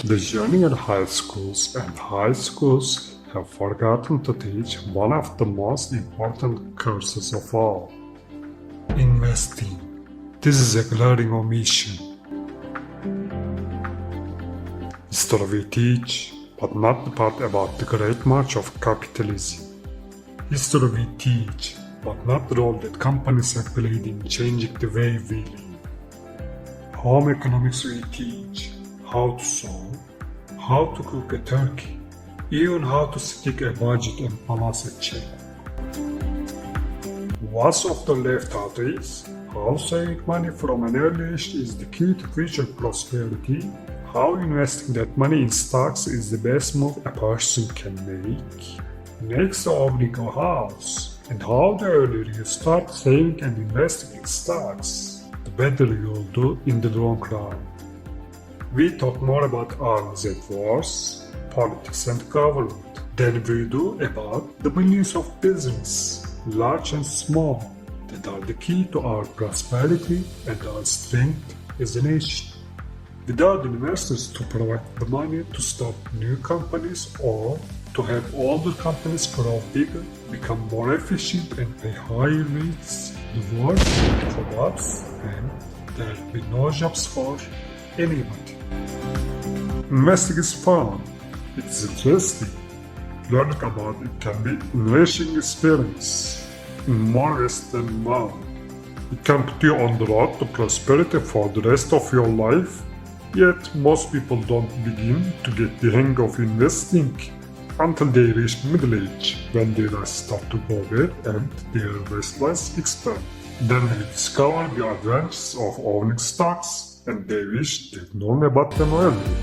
The junior high schools and high schools have forgotten to teach one of the most important courses of all: investing. This is a glaring omission. History we teach, but not the part about the great march of capitalism. History we teach, but not the role that companies have played in changing the way we live. Home economics we teach, how to sew, how to cook a turkey, even how to stick a budget and balance a checkbook. What's often left out is how saving money from an early age is the key to future prosperity, how investing that money in stocks is the best move a person can make, next to owning a house, and how the earlier you start saving and investing in stocks, the better you'll do in the long run. We talk more about arms and wars, politics and government than we do about the millions of business, large and small, that are the key to our prosperity and our strength as a nation. Without investors to provide the money to start new companies or to have older companies grow bigger, become more efficient and pay higher rates, the world will collapse and there will be no jobs for anybody. Investing is fun. It's interesting. Learning about it can be an enriching experience in more ways than one. It can put you on the road to prosperity for the rest of your life, yet most people don't begin to get the hang of investing until they reach middle age, when their eyes start to go red and their waistlines expand. Then they discover the advantages of owning stocks and they wish they'd known about them earlier.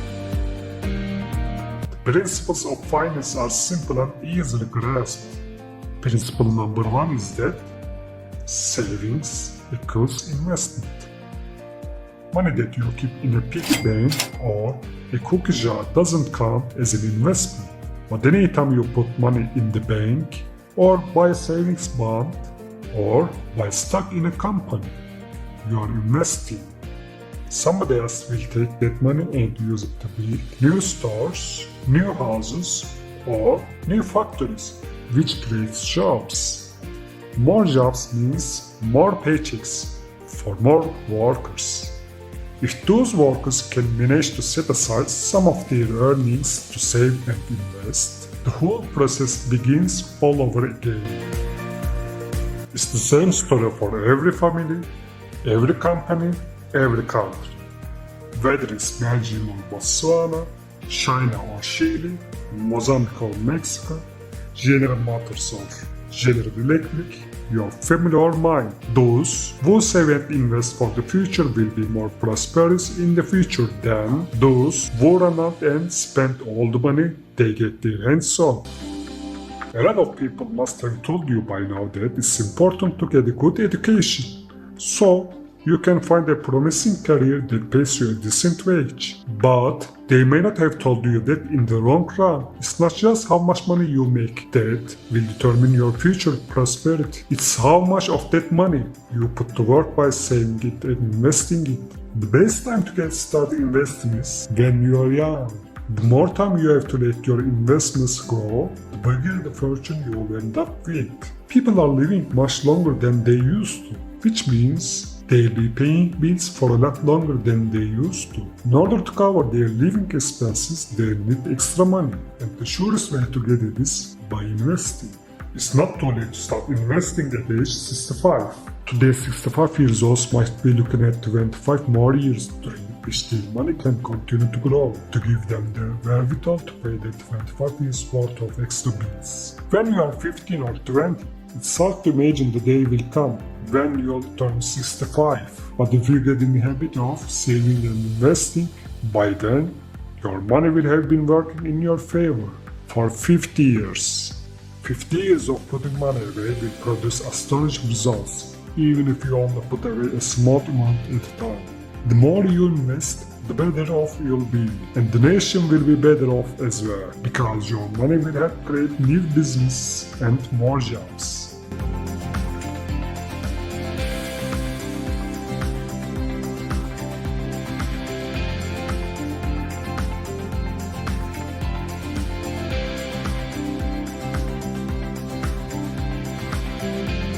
The principles of finance are simple and easily grasped. Principle number 1 is that savings equals investment. Money that you keep in a piggy bank or a cookie jar doesn't count as an investment. But anytime you put money in the bank, or buy a savings bond, or buy stock in a company, you are investing. Somebody else will take that money and use it to build new stores, new houses, or new factories, which creates jobs. More jobs means more paychecks for more workers. If those workers can manage to set aside some of their earnings to save and invest, the whole process begins all over again. It's the same story for every family, every company, every country. Whether it's Belgium or Botswana, China or Chile, Mozambique or Mexico, General Motors or General Electric, your family or mine, those who save and invest for the future will be more prosperous in the future than those who run out and spend all the money they get their hands on. A lot of people must have told you by now that it's important to get a good education, so you can find a promising career that pays you a decent wage. But they may not have told you that in the long run, it's not just how much money you make that will determine your future prosperity. It's how much of that money you put to work by saving it and investing it. The best time to get started investing is when you are young. The more time you have to let your investments grow, the bigger the fortune you will end up with. People are living much longer than they used to, which means they'll be paying bills for a lot longer than they used to. In order to cover their living expenses, they need extra money, and the surest way to get it is by investing. It's not too late to start investing at age 65. Today, 65 years olds might be looking at 25 more years during which their money can continue to grow, to give them the wherewithal to pay the 25 years worth of extra bills. When you are 15 or 20, it's hard to imagine the day will come when you'll turn 65. But if you get in the habit of saving and investing, by then your money will have been working in your favor for 50 years. 50 years of putting money away will produce astonishing results, even if you only put away a small amount at a time. The more you invest, the better off you'll be, and the nation will be better off as well, because your money will help create new business and more jobs.